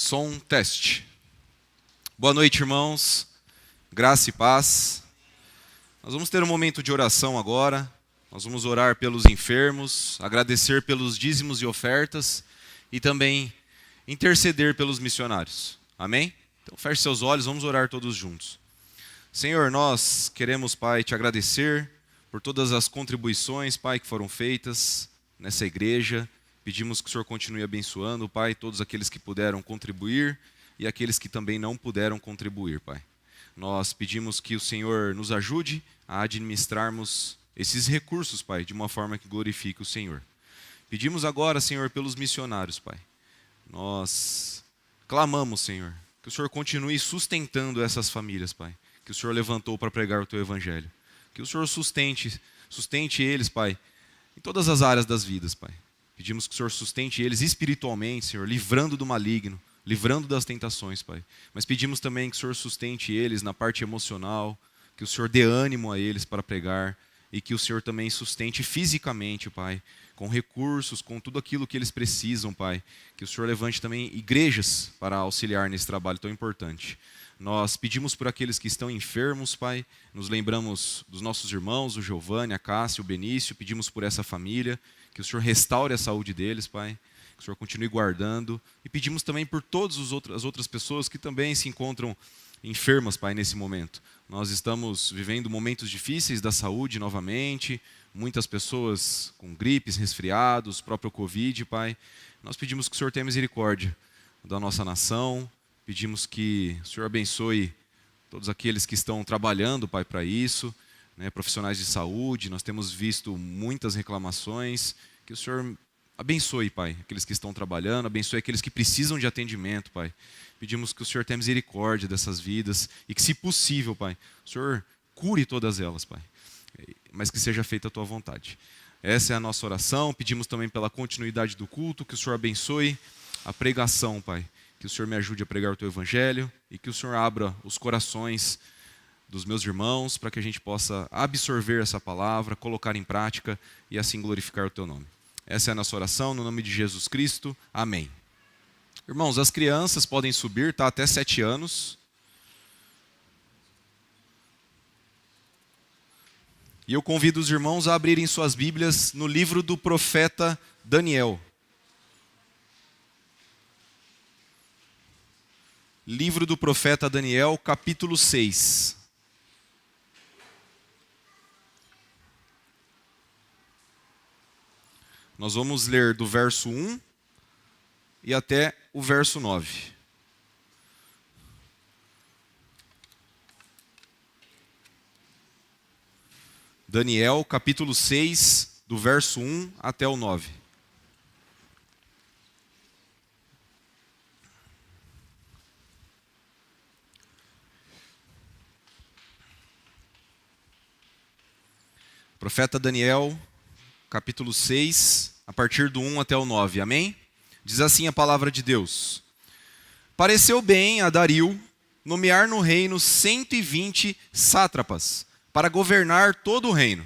Som, teste. Boa noite, irmãos. Graça e paz. Nós vamos ter um momento de oração agora. Nós vamos orar pelos enfermos, agradecer pelos dízimos e ofertas e também interceder pelos missionários. Amém? Então feche seus olhos, vamos orar todos juntos. Senhor, nós queremos, Pai, te agradecer por todas as contribuições, Pai, que foram feitas nessa igreja. Pedimos que o Senhor continue abençoando, Pai, todos aqueles que puderam contribuir e aqueles que também não puderam contribuir, Pai. Nós pedimos que o Senhor nos ajude a administrarmos esses recursos, Pai, de uma forma que glorifique o Senhor. Pedimos agora, Senhor, pelos missionários, Pai. Nós clamamos, Senhor, que o Senhor continue sustentando essas famílias, Pai, que o Senhor levantou para pregar o Teu Evangelho. Que o Senhor sustente eles, Pai, em todas as áreas das vidas, Pai. Pedimos que o Senhor sustente eles espiritualmente, Senhor, livrando do maligno, livrando das tentações, Pai. Mas pedimos também que o Senhor sustente eles na parte emocional, que o Senhor dê ânimo a eles para pregar e que o Senhor também sustente fisicamente, Pai, com recursos, com tudo aquilo que eles precisam, Pai. Que o Senhor levante também igrejas para auxiliar nesse trabalho tão importante. Nós pedimos por aqueles que estão enfermos, Pai, nos lembramos dos nossos irmãos, o Giovanni, a Cássia, o Benício, pedimos por essa família, que o Senhor restaure a saúde deles, Pai, que o Senhor continue guardando, e pedimos também por todas as outras pessoas que também se encontram enfermas, Pai, nesse momento. Nós estamos vivendo momentos difíceis da saúde novamente, muitas pessoas com gripes, resfriados, próprio Covid, Pai. Nós pedimos que o Senhor tenha misericórdia da nossa nação, pedimos que o Senhor abençoe todos aqueles que estão trabalhando, Pai, para isso, né, profissionais de saúde. Nós temos visto muitas reclamações. Que o Senhor abençoe, Pai, aqueles que estão trabalhando, abençoe aqueles que precisam de atendimento, Pai. Pedimos que o Senhor tenha misericórdia dessas vidas e que, se possível, Pai, o Senhor cure todas elas, Pai, mas que seja feita a Tua vontade. Essa é a nossa oração. Pedimos também pela continuidade do culto, que o Senhor abençoe a pregação, Pai. Que o Senhor me ajude a pregar o Teu Evangelho e que o Senhor abra os corações dos meus irmãos para que a gente possa absorver essa palavra, colocar em prática e assim glorificar o Teu nome. Essa é a nossa oração, no nome de Jesus Cristo. Amém. Irmãos, as crianças podem subir, tá? Até 7 anos. E eu convido os irmãos a abrirem suas Bíblias no livro do profeta Daniel. Livro do profeta Daniel, capítulo 6. Nós vamos ler do verso 1 e até o verso 9. Daniel, capítulo 6, do verso 1 até o 9. Profeta Daniel, capítulo 6, a partir do 1 até o 9, amém? Diz assim a palavra de Deus. Pareceu bem a Dario nomear no reino 120 sátrapas, para governar todo o reino,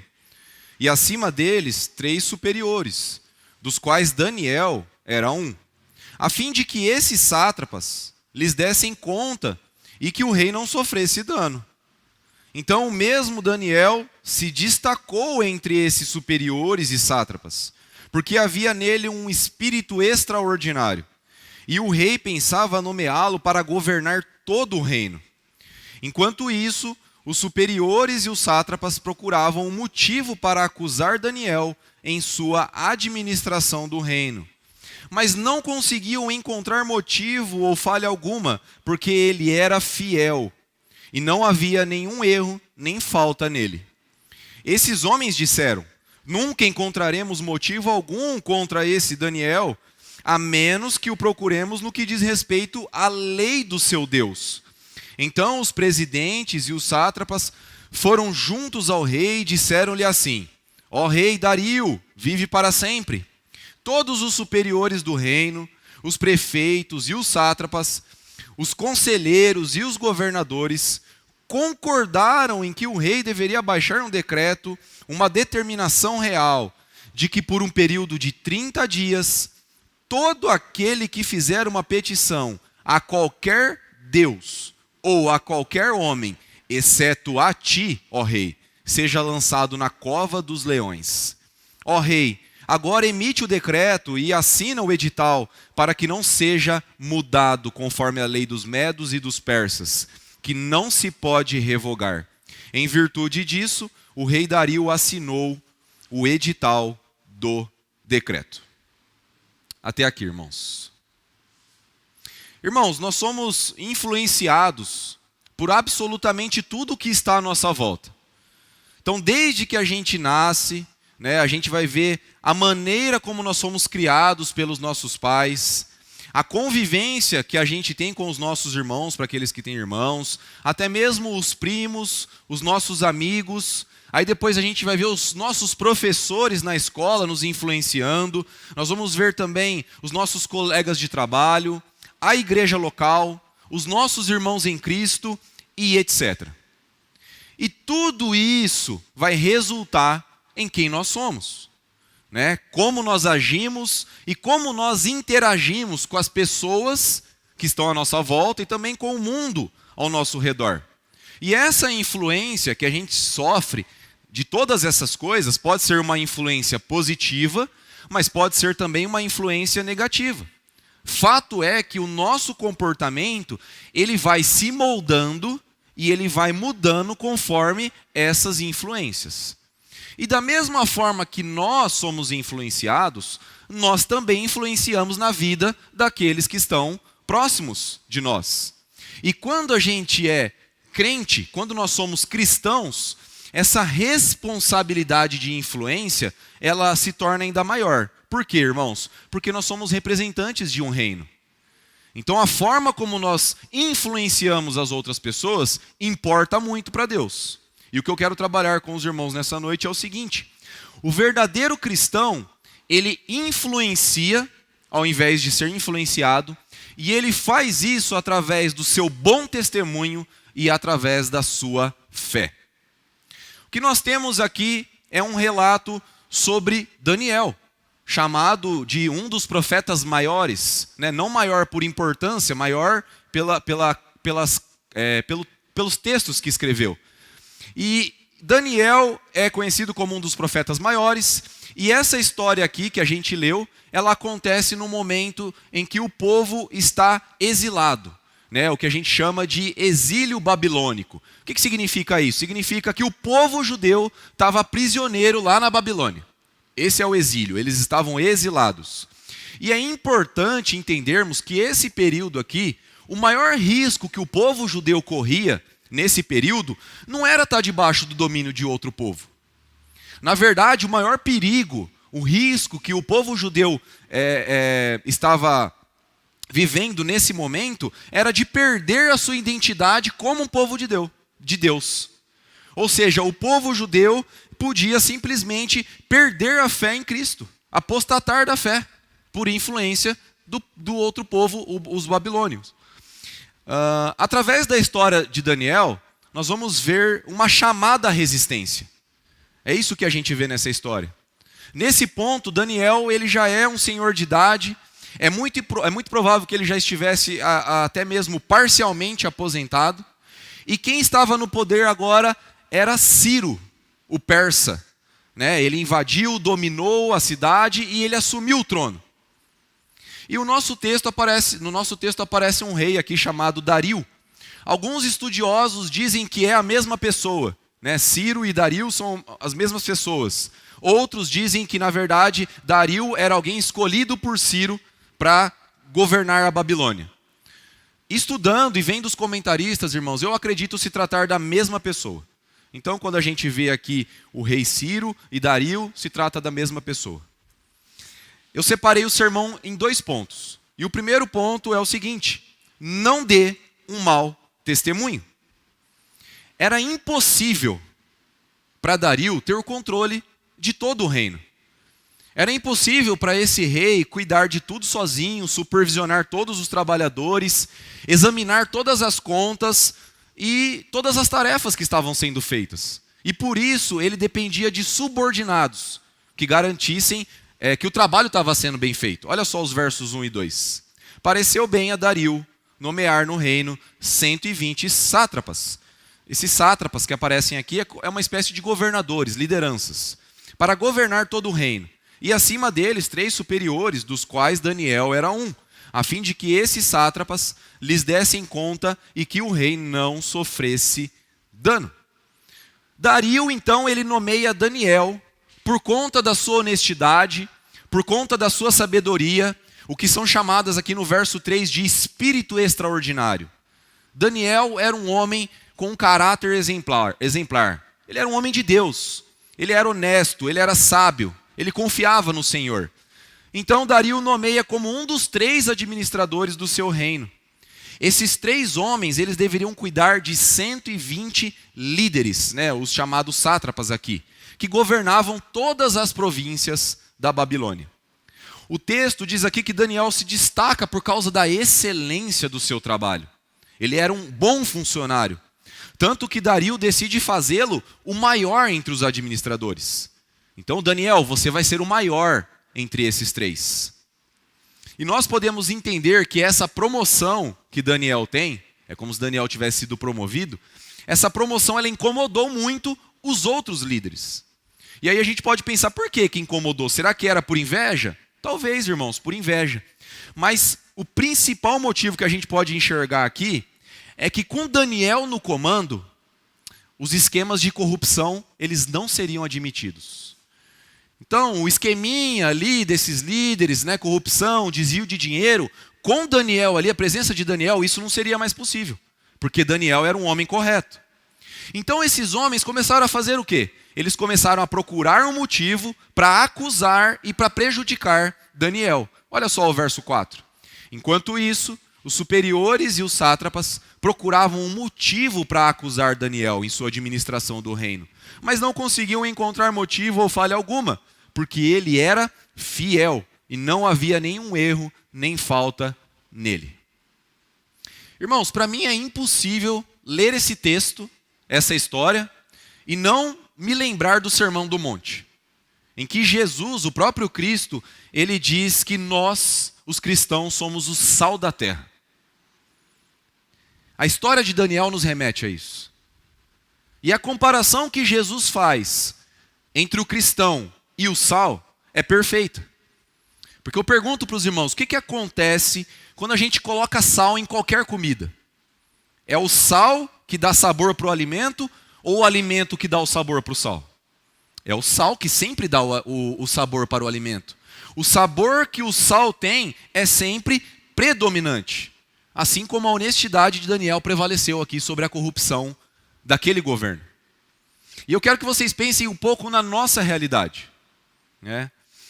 e acima deles 3 superiores, dos quais Daniel era um, a fim de que esses sátrapas lhes dessem conta e que o rei não sofresse dano. Então o mesmo Daniel se destacou entre esses superiores e sátrapas, porque havia nele um espírito extraordinário, e o rei pensava nomeá-lo para governar todo o reino. Enquanto isso, os superiores e os sátrapas procuravam um motivo para acusar Daniel em sua administração do reino, mas não conseguiam encontrar motivo ou falha alguma, porque ele era fiel, e não havia nenhum erro nem falta nele. Esses homens disseram: nunca encontraremos motivo algum contra esse Daniel, a menos que o procuremos no que diz respeito à lei do seu Deus. Então os presidentes e os sátrapas foram juntos ao rei e disseram-lhe assim: ó rei Dario, vive para sempre. Todos os superiores do reino, os prefeitos e os sátrapas, os conselheiros e os governadores concordaram em que o rei deveria baixar um decreto, uma determinação real, de que por um período de 30 dias, todo aquele que fizer uma petição a qualquer Deus ou a qualquer homem, exceto a ti, ó rei, seja lançado na cova dos leões. Ó rei, agora emite o decreto e assina o edital para que não seja mudado conforme a lei dos medos e dos persas, que não se pode revogar. Em virtude disso, o rei Dario assinou o edital do decreto. Até aqui, irmãos. Irmãos, nós somos influenciados por absolutamente tudo que está à nossa volta. Então, desde que a gente nasce, a gente vai ver a maneira como nós somos criados pelos nossos pais, a convivência que a gente tem com os nossos irmãos, para aqueles que têm irmãos, até mesmo os primos, os nossos amigos. Aí depois a gente vai ver os nossos professores na escola nos influenciando. Nós vamos ver também os nossos colegas de trabalho, a igreja local, os nossos irmãos em Cristo e etc. E tudo isso vai resultar em quem nós somos, como nós agimos e como nós interagimos com as pessoas que estão à nossa volta e também com o mundo ao nosso redor. E essa influência que a gente sofre de todas essas coisas pode ser uma influência positiva, mas pode ser também uma influência negativa. Fato é que o nosso comportamento, ele vai se moldando e ele vai mudando conforme essas influências. E da mesma forma que nós somos influenciados, nós também influenciamos na vida daqueles que estão próximos de nós. E quando a gente é crente, quando nós somos cristãos, essa responsabilidade de influência, ela se torna ainda maior. Por quê, irmãos? Porque nós somos representantes de um reino. Então a forma como nós influenciamos as outras pessoas importa muito para Deus. E o que eu quero trabalhar com os irmãos nessa noite é o seguinte: o verdadeiro cristão, ele influencia ao invés de ser influenciado, e ele faz isso através do seu bom testemunho e através da sua fé. O que nós temos aqui é um relato sobre Daniel, chamado de um dos profetas maiores, não maior por importância, maior pelos textos que escreveu. E Daniel é conhecido como um dos profetas maiores, e essa história aqui que a gente leu, ela acontece no momento em que o povo está exilado, o que a gente chama de exílio babilônico. O que significa isso? Significa que o povo judeu estava prisioneiro lá na Babilônia. Esse é o exílio, eles estavam exilados. E é importante entendermos que esse período aqui, o maior risco que o povo judeu corria nesse período não era estar debaixo do domínio de outro povo. Na verdade, o maior perigo, o risco que o povo judeu estava vivendo nesse momento era de perder a sua identidade como um povo de Deus. Ou seja, o povo judeu podia simplesmente perder a fé em Cristo, apostatar da fé, por influência do outro povo, os babilônios. Através da história de Daniel, nós vamos ver uma chamada à resistência. É isso que a gente vê nessa história. Nesse ponto, Daniel ele já é um senhor de idade. É muito provável que ele já estivesse até mesmo parcialmente aposentado. E quem estava no poder agora era Ciro, o persa. Ele invadiu, dominou a cidade e ele assumiu o trono. E no nosso texto aparece um rei aqui chamado Dario. Alguns estudiosos dizem que é a mesma pessoa. Ciro e Dario são as mesmas pessoas. Outros dizem que, na verdade, Dario era alguém escolhido por Ciro para governar a Babilônia. Estudando e vendo os comentaristas, irmãos, eu acredito se tratar da mesma pessoa. Então, quando a gente vê aqui o rei Ciro e Dario, se trata da mesma pessoa. Eu separei o sermão em 2 pontos. E o primeiro ponto é o seguinte: não dê um mau testemunho. Era impossível para Dario ter o controle de todo o reino. Era impossível para esse rei cuidar de tudo sozinho, supervisionar todos os trabalhadores, examinar todas as contas e todas as tarefas que estavam sendo feitas. E por isso ele dependia de subordinados que garantissem que o trabalho estava sendo bem feito. Olha só os versos 1 e 2. Pareceu bem a Dario, nomear no reino 120 sátrapas. Esses sátrapas que aparecem aqui é uma espécie de governadores, lideranças, para governar todo o reino. E acima deles, 3 superiores, dos quais Daniel era um, a fim de que esses sátrapas lhes dessem conta e que o rei não sofresse dano. Dario, então, ele nomeia Daniel, por conta da sua honestidade, por conta da sua sabedoria, o que são chamadas aqui no verso 3 de espírito extraordinário. Daniel era um homem com um caráter exemplar. Ele era um homem de Deus, ele era honesto, ele era sábio, ele confiava no Senhor. Então Dario nomeia como um dos 3 administradores do seu reino. Esses 3 homens, eles deveriam cuidar de 120 líderes, os chamados sátrapas aqui, que governavam todas as províncias da Babilônia. O texto diz aqui que Daniel se destaca por causa da excelência do seu trabalho. Ele era um bom funcionário, tanto que Dario decide fazê-lo o maior entre os administradores. Então, Daniel, você vai ser o maior entre esses 3. E nós podemos entender que essa promoção que Daniel tem, é como se Daniel tivesse sido promovido, essa promoção ela incomodou muito os outros líderes. E aí a gente pode pensar, por que incomodou? Será que era por inveja? Talvez, irmãos, por inveja. Mas o principal motivo que a gente pode enxergar aqui é que com Daniel no comando, os esquemas de corrupção, eles não seriam admitidos. Então, o esqueminha ali desses líderes, corrupção, desvio de dinheiro, com Daniel ali, a presença de Daniel, isso não seria mais possível, porque Daniel era um homem correto. Então, esses homens começaram a fazer o quê? Eles começaram a procurar um motivo para acusar e para prejudicar Daniel. Olha só o verso 4. Enquanto isso, os superiores e os sátrapas procuravam um motivo para acusar Daniel em sua administração do reino, mas não conseguiam encontrar motivo ou falha alguma, porque ele era fiel e não havia nenhum erro nem falta nele. Irmãos, para mim é impossível ler esse texto, essa história, e não me lembrar do Sermão do Monte, em que Jesus, o próprio Cristo, ele diz que nós, os cristãos, somos o sal da terra. A história de Daniel nos remete a isso. E a comparação que Jesus faz entre o cristão e o sal é perfeita. Porque eu pergunto para os irmãos, o que acontece quando a gente coloca sal em qualquer comida? É o sal que dá sabor para o alimento ou o alimento que dá o sabor para o sal? É o sal que sempre dá o sabor para o alimento. O sabor que o sal tem é sempre predominante. Assim como a honestidade de Daniel prevaleceu aqui sobre a corrupção daquele governo. E eu quero que vocês pensem um pouco na nossa realidade.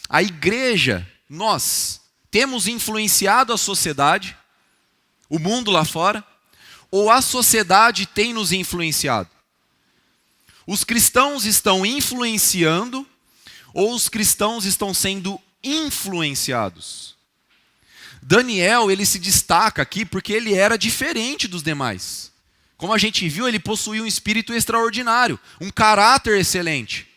A igreja, nós, temos influenciado a sociedade, o mundo lá fora, ou a sociedade tem nos influenciado? Os cristãos estão influenciando ou os cristãos estão sendo influenciados? Daniel, ele se destaca aqui porque ele era diferente dos demais. Como a gente viu, ele possuía um espírito extraordinário, um caráter excelente.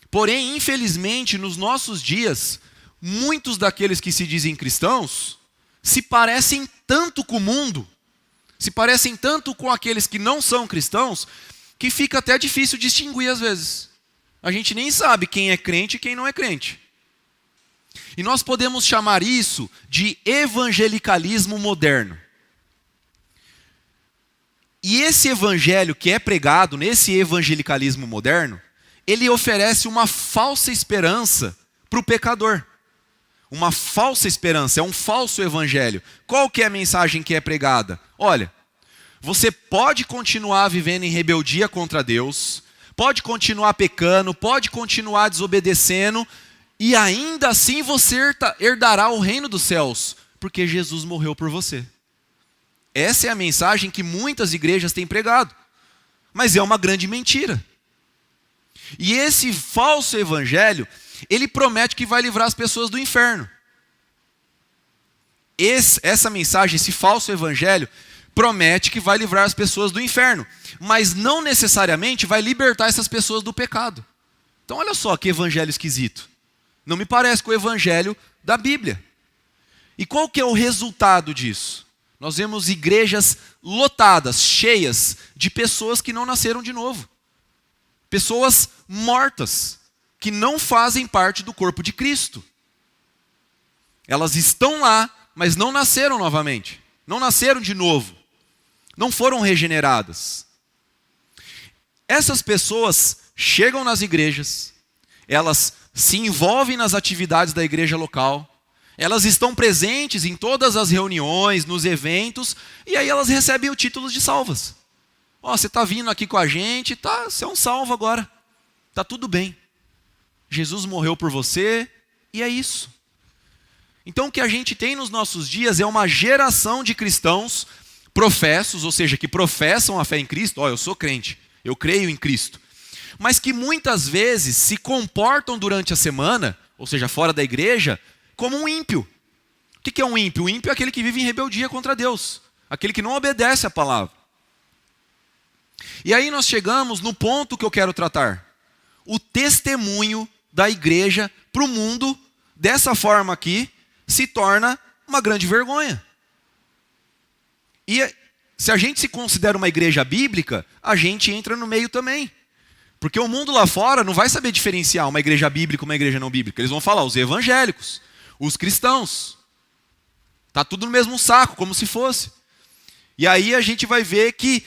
Porém, infelizmente, nos nossos dias, muitos daqueles que se dizem cristãos se parecem tanto com o mundo, se parecem tanto com aqueles que não são cristãos, que fica até difícil distinguir às vezes. A gente nem sabe quem é crente e quem não é crente. E nós podemos chamar isso de evangelicalismo moderno. E esse evangelho que é pregado nesse evangelicalismo moderno, ele oferece uma falsa esperança para o pecador. Uma falsa esperança, é um falso evangelho. Qual que é a mensagem que é pregada? Olha, você pode continuar vivendo em rebeldia contra Deus, pode continuar pecando, pode continuar desobedecendo, e ainda assim você herdará o reino dos céus, porque Jesus morreu por você. Essa é a mensagem que muitas igrejas têm pregado, mas é uma grande mentira. E esse falso evangelho, ele promete que vai livrar as pessoas do inferno. Essa mensagem, esse falso evangelho, promete que vai livrar as pessoas do inferno, mas não necessariamente vai libertar essas pessoas do pecado. Então olha só que evangelho esquisito. Não me parece com o evangelho da Bíblia. E qual que é o resultado disso? Nós vemos igrejas lotadas, cheias de pessoas que não nasceram de novo. Pessoas mortas, que não fazem parte do corpo de Cristo. Elas estão lá, mas não nasceram novamente. Não nasceram de novo. Não foram regeneradas. Essas pessoas chegam nas igrejas, elas se envolvem nas atividades da igreja local, elas estão presentes em todas as reuniões, nos eventos, e aí elas recebem o título de salvas. Ó, você está vindo aqui com a gente, tá, você é um salvo agora. Está tudo bem. Jesus morreu por você, e é isso. Então o que a gente tem nos nossos dias é uma geração de cristãos professos, ou seja, que professam a fé em Cristo. Ó, eu sou crente, eu creio em Cristo. Mas que muitas vezes se comportam durante a semana, ou seja, fora da igreja, como um ímpio. O que é um ímpio? O ímpio é aquele que vive em rebeldia contra Deus, aquele que não obedece à palavra. E aí nós chegamos no ponto que eu quero tratar. O testemunho da igreja para o mundo, dessa forma aqui, se torna uma grande vergonha. E se a gente se considera uma igreja bíblica, a gente entra no meio também. Porque o mundo lá fora não vai saber diferenciar uma igreja bíblica e uma igreja não bíblica. Eles vão falar os evangélicos, os cristãos. Está tudo no mesmo saco, como se fosse. E aí a gente vai ver que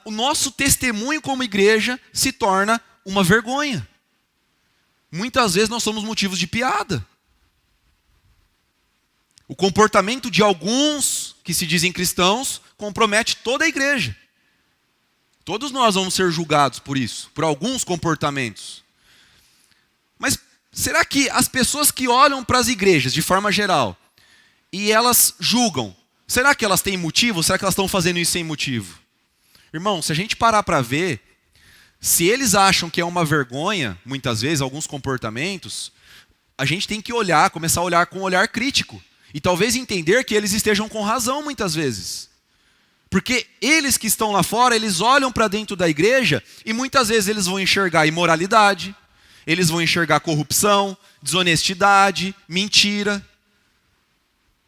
o nosso testemunho como igreja se torna uma vergonha. Muitas vezes nós somos motivos de piada. O comportamento de alguns que se dizem cristãos compromete toda a igreja. Todos nós vamos ser julgados por isso, por alguns comportamentos. Mas será que as pessoas que olham para as igrejas de forma geral e elas julgam, será que elas têm motivo? Será que elas estão fazendo isso sem motivo? Irmão, se a gente parar para ver, se eles acham que é uma vergonha, muitas vezes, alguns comportamentos, a gente tem que olhar, começar a olhar com um olhar crítico. E talvez entender que eles estejam com razão muitas vezes. Porque eles que estão lá fora, eles olham para dentro da igreja e muitas vezes eles vão enxergar imoralidade, eles vão enxergar corrupção, desonestidade, mentira,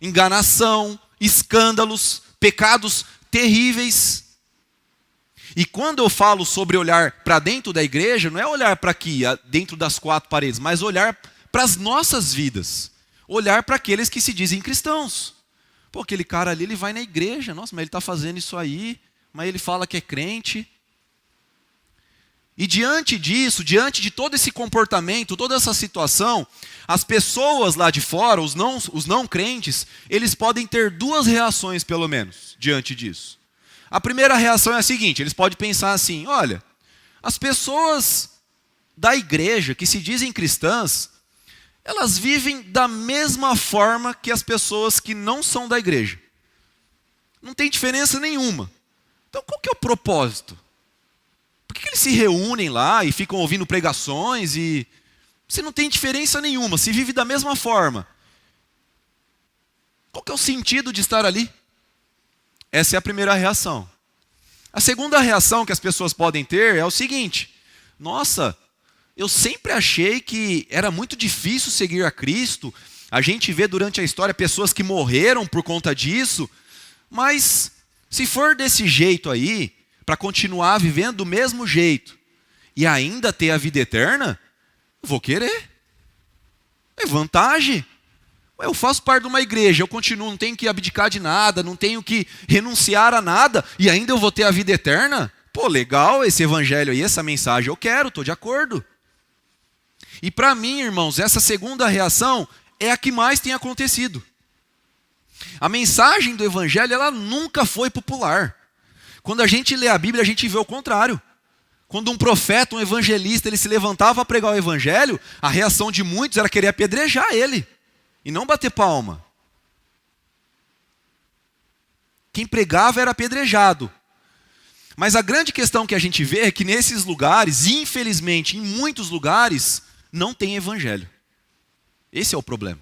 enganação, escândalos, pecados terríveis. E quando eu falo sobre olhar para dentro da igreja, não é olhar para aqui, dentro das quatro paredes, mas olhar para as nossas vidas. Olhar para aqueles que se dizem cristãos. Pô, aquele cara ali, ele vai na igreja. Nossa, mas ele está fazendo isso aí. Mas ele fala que é crente. E diante disso, diante de todo esse comportamento, toda essa situação, as pessoas lá de fora, os não crentes, eles podem ter duas reações pelo menos, diante disso. A primeira reação é a seguinte, eles podem pensar assim, olha, as pessoas da igreja que se dizem cristãs, elas vivem da mesma forma que as pessoas que não são da igreja. Não tem diferença nenhuma. Então qual que é o propósito? Por que eles se reúnem lá e ficam ouvindo pregações e se não tem diferença nenhuma, se vive da mesma forma? Qual que é o sentido de estar ali? Essa é a primeira reação. A segunda reação que as pessoas podem ter é o seguinte: nossa, eu sempre achei que era muito difícil seguir a Cristo. A gente vê durante a história pessoas que morreram por conta disso. Mas se for desse jeito aí, para continuar vivendo do mesmo jeito e ainda ter a vida eterna, eu vou querer. É vantagem. Eu faço parte de uma igreja, eu continuo, não tenho que abdicar de nada, não tenho que renunciar a nada e ainda eu vou ter a vida eterna? Pô, legal esse evangelho aí, essa mensagem eu quero, estou de acordo. E para mim, irmãos, essa segunda reação é a que mais tem acontecido. A mensagem do evangelho, ela nunca foi popular. Quando a gente lê a Bíblia, a gente vê o contrário. Quando um profeta, um evangelista, ele se levantava a pregar o evangelho, a reação de muitos era querer apedrejar ele e não bater palma. Quem pregava era apedrejado. Mas a grande questão que a gente vê é que nesses lugares, infelizmente, em muitos lugares, não tem evangelho. Esse é o problema.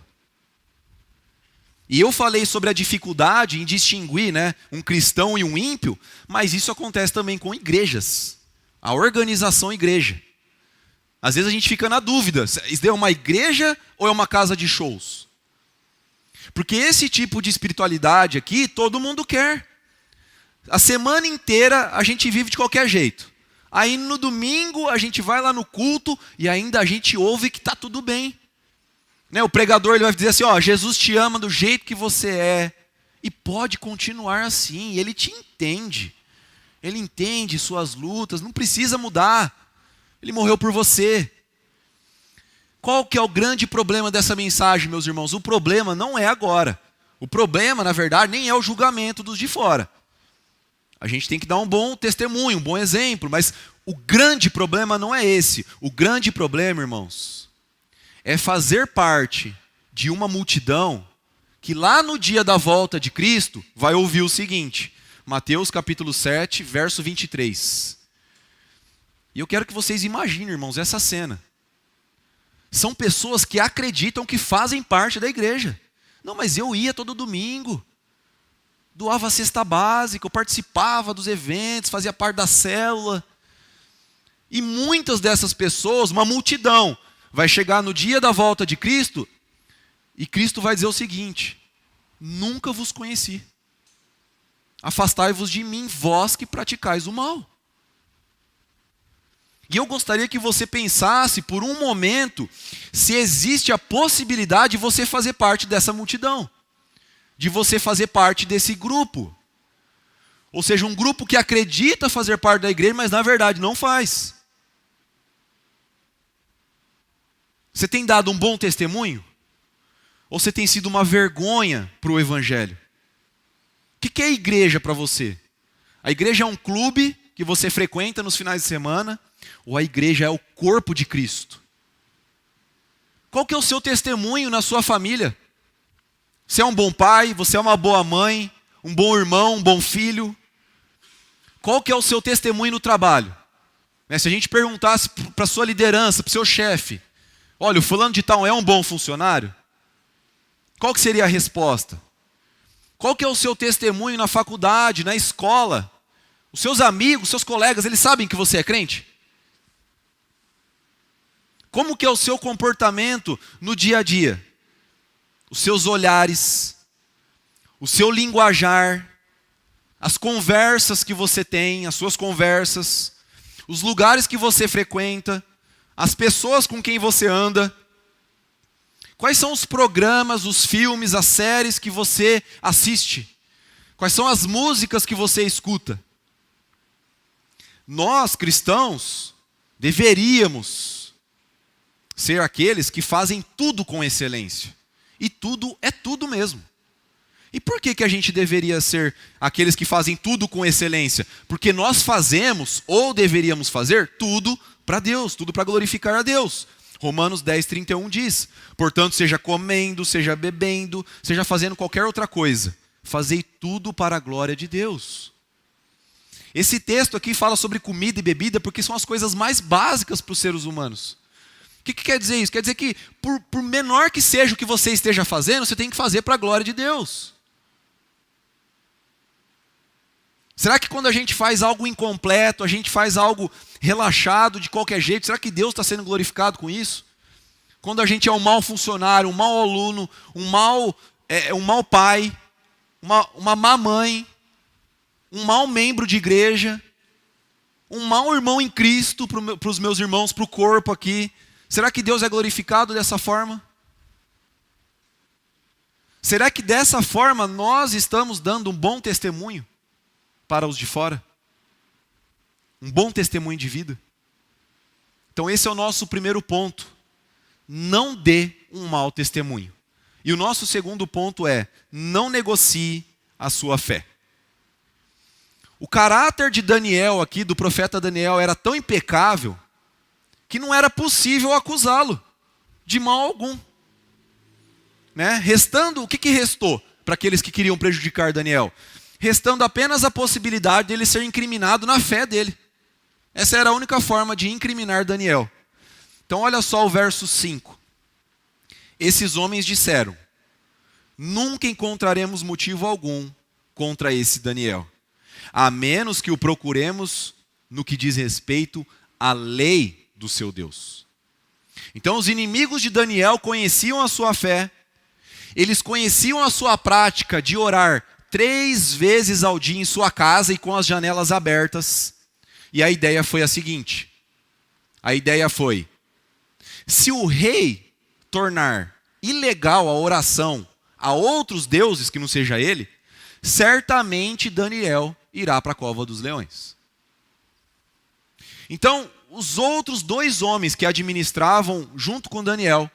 E eu falei sobre a dificuldade em distinguir, um cristão e um ímpio, mas isso acontece também com igrejas. A organização igreja. Às vezes a gente fica na dúvida, isso é uma igreja ou é uma casa de shows? Porque esse tipo de espiritualidade aqui, todo mundo quer. A semana inteira a gente vive de qualquer jeito. Aí no domingo a gente vai lá no culto e ainda a gente ouve que está tudo bem. Né? O pregador ele vai dizer assim, ó, Jesus te ama do jeito que você é. E pode continuar assim, ele te entende. Ele entende suas lutas, não precisa mudar. Ele morreu por você. Qual que é o grande problema dessa mensagem, meus irmãos? O problema não é agora. O problema, na verdade, nem é o julgamento dos de fora. A gente tem que dar um bom testemunho, um bom exemplo, mas o grande problema não é esse. O grande problema, irmãos, é fazer parte de uma multidão que lá no dia da volta de Cristo vai ouvir o seguinte, Mateus capítulo 7, verso 23. E eu quero que vocês imaginem, irmãos, essa cena. São pessoas que acreditam que fazem parte da igreja. Não, mas eu ia todo domingo, doava a cesta básica, eu participava dos eventos, fazia parte da célula. E muitas dessas pessoas, uma multidão, vai chegar no dia da volta de Cristo e Cristo vai dizer o seguinte, nunca vos conheci. Afastai-vos de mim, vós que praticais o mal. E eu gostaria que você pensasse por um momento se existe a possibilidade de você fazer parte dessa multidão. De você fazer parte desse grupo. Ou seja, um grupo que acredita fazer parte da igreja, mas na verdade não faz. Você tem dado um bom testemunho? Ou você tem sido uma vergonha para o evangelho? O que é a igreja para você? A igreja é um clube que você frequenta nos finais de semana? Ou a igreja é o corpo de Cristo? Qual que é o seu testemunho na sua família? Você é um bom pai? Você é uma boa mãe? Um bom irmão? Um bom filho? Qual que é o seu testemunho no trabalho? Se a gente perguntasse para a sua liderança, para o seu chefe, olha, o fulano de tal é um bom funcionário? Qual que seria a resposta? Qual que é o seu testemunho na faculdade, na escola? Os seus amigos, seus colegas, eles sabem que você é crente? Como que é o seu comportamento no dia a dia? Os seus olhares, o seu linguajar, as conversas que você tem, as suas conversas, os lugares que você frequenta, as pessoas com quem você anda. Quais são os programas, os filmes, as séries que você assiste? Quais são as músicas que você escuta? Nós, cristãos, deveríamos ser aqueles que fazem tudo com excelência. E tudo é tudo mesmo. E por que a gente deveria ser aqueles que fazem tudo com excelência? Porque nós fazemos, ou deveríamos fazer, tudo para Deus, tudo para glorificar a Deus. Romanos 10, 31 diz, portanto, seja comendo, seja bebendo, seja fazendo qualquer outra coisa, fazei tudo para a glória de Deus. Esse texto aqui fala sobre comida e bebida porque são as coisas mais básicas para os seres humanos. O que quer dizer isso? Quer dizer que, por menor que seja o que você esteja fazendo, você tem que fazer para a glória de Deus. Será que quando a gente faz algo incompleto, a gente faz algo relaxado de qualquer jeito, será que Deus está sendo glorificado com isso? Quando a gente é um mau funcionário, um mau aluno, um mau pai, uma má mãe, um mau membro de igreja, um mau irmão em Cristo para os meus irmãos, para o corpo aqui, será que Deus é glorificado dessa forma? Será que dessa forma nós estamos dando um bom testemunho para os de fora? Um bom testemunho de vida? Então esse é o nosso primeiro ponto. Não dê um mau testemunho. E o nosso segundo ponto é, não negocie a sua fé. O caráter de Daniel aqui, do profeta Daniel, era tão impecável que não era possível acusá-lo de mal algum. Restando, o que restou para aqueles que queriam prejudicar Daniel? Restando apenas a possibilidade de ele ser incriminado na fé dele. Essa era a única forma de incriminar Daniel. Então olha só o verso 5. Esses homens disseram, nunca encontraremos motivo algum contra esse Daniel, a menos que o procuremos no que diz respeito à lei do seu Deus. Então os inimigos de Daniel conheciam a sua fé Eles conheciam a sua prática de orar 3 vezes ao dia em sua casa e com as janelas abertas. E a ideia foi a seguinte. A ideia foi, se o rei tornar ilegal a oração a outros deuses que não seja ele, certamente Daniel irá para a cova dos leões. Então, os outros 2 homens que administravam junto com Daniel,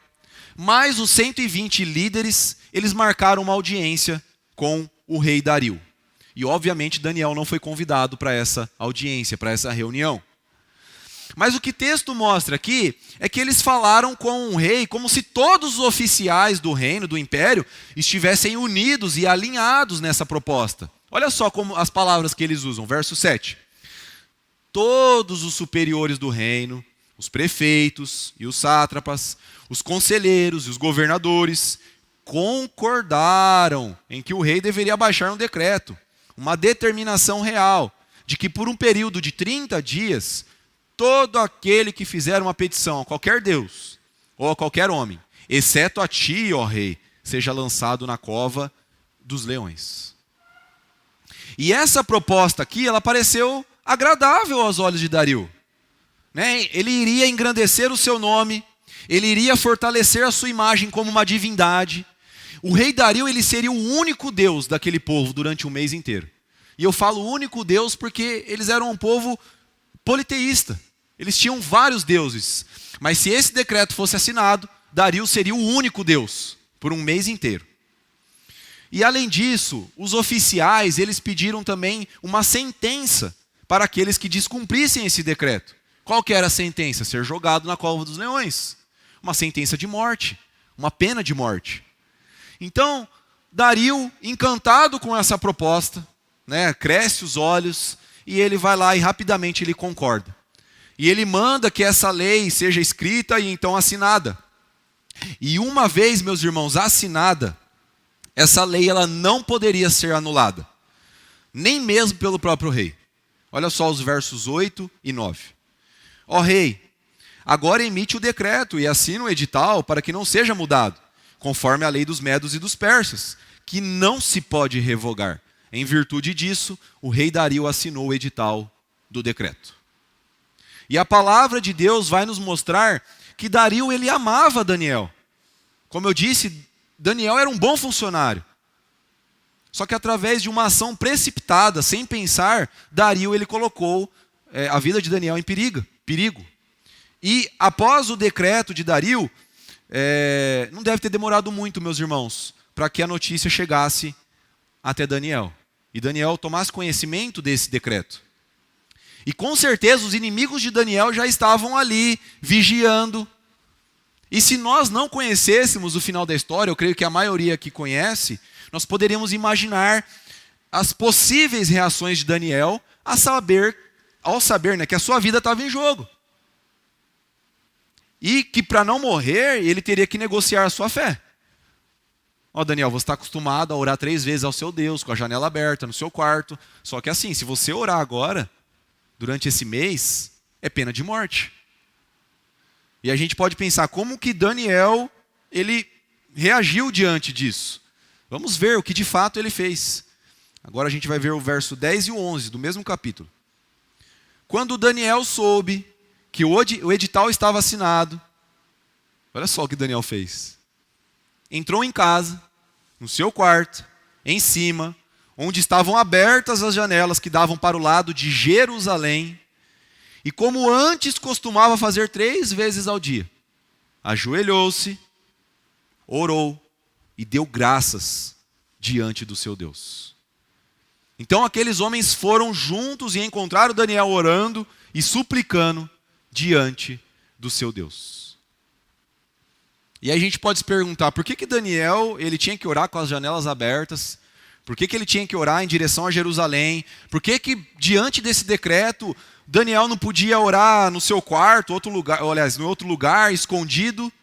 mais os 120 líderes, eles marcaram uma audiência com o rei Dario. E obviamente Daniel não foi convidado para essa audiência, para essa reunião. Mas o que o texto mostra aqui é que eles falaram com o rei como se todos os oficiais do reino, do império, estivessem unidos e alinhados nessa proposta. Olha só como as palavras que eles usam, verso 7. Todos os superiores do reino, os prefeitos e os sátrapas, os conselheiros e os governadores, concordaram em que o rei deveria baixar um decreto, uma determinação real, de que por um período de 30 dias, todo aquele que fizer uma petição a qualquer deus ou a qualquer homem, exceto a ti, ó rei, seja lançado na cova dos leões. E essa proposta aqui, ela pareceu agradável aos olhos de Dario. Ele iria engrandecer o seu nome, ele iria fortalecer a sua imagem como uma divindade. O rei Dario, ele seria o único Deus daquele povo durante um mês inteiro. E eu falo único Deus porque eles eram um povo politeísta. Eles tinham vários deuses. Mas se esse decreto fosse assinado, Dario seria o único Deus por um mês inteiro. E além disso, os oficiais, eles pediram também uma sentença para aqueles que descumprissem esse decreto. Qual que era a sentença? Ser jogado na cova dos leões. Uma sentença de morte, uma pena de morte. Então, Dario, encantado com essa proposta, cresce os olhos e ele vai lá e rapidamente ele concorda. E ele manda que essa lei seja escrita e então assinada. E uma vez, meus irmãos, assinada, essa lei ela não poderia ser anulada. Nem mesmo pelo próprio rei. Olha só os versos 8 e 9. Ó rei, agora emite o decreto e assina o edital para que não seja mudado, conforme a lei dos medos e dos persas, que não se pode revogar. Em virtude disso, o rei Dario assinou o edital do decreto. E a palavra de Deus vai nos mostrar que Dario ele amava Daniel. Como eu disse, Daniel era um bom funcionário. Só que através de uma ação precipitada, sem pensar, Dario ele colocou a vida de Daniel em perigo. E após o decreto de Dario, não deve ter demorado muito, meus irmãos, para que a notícia chegasse até Daniel. E Daniel tomasse conhecimento desse decreto. E com certeza os inimigos de Daniel já estavam ali, vigiando. E se nós não conhecêssemos o final da história, eu creio que a maioria aqui conhece, nós poderíamos imaginar as possíveis reações de Daniel ao saber que a sua vida estava em jogo. E que para não morrer, ele teria que negociar a sua fé. Ó Daniel, você está acostumado a orar 3 vezes ao seu Deus, com a janela aberta, no seu quarto. Só que assim, se você orar agora, durante esse mês, é pena de morte. E a gente pode pensar como que Daniel, ele reagiu diante disso. Vamos ver o que de fato ele fez. Agora a gente vai ver o verso 10 e o 11 do mesmo capítulo. Quando Daniel soube que o edital estava assinado, olha só o que Daniel fez. Entrou em casa, no seu quarto, em cima, onde estavam abertas as janelas que davam para o lado de Jerusalém, e como antes costumava fazer 3 vezes ao dia, ajoelhou-se, orou e deu graças diante do seu Deus. Então aqueles homens foram juntos e encontraram Daniel orando e suplicando diante do seu Deus. E aí a gente pode se perguntar, por que Daniel ele tinha que orar com as janelas abertas? Por que ele tinha que orar em direção a Jerusalém? Por que diante desse decreto, Daniel não podia orar no seu quarto, em outro lugar, escondido?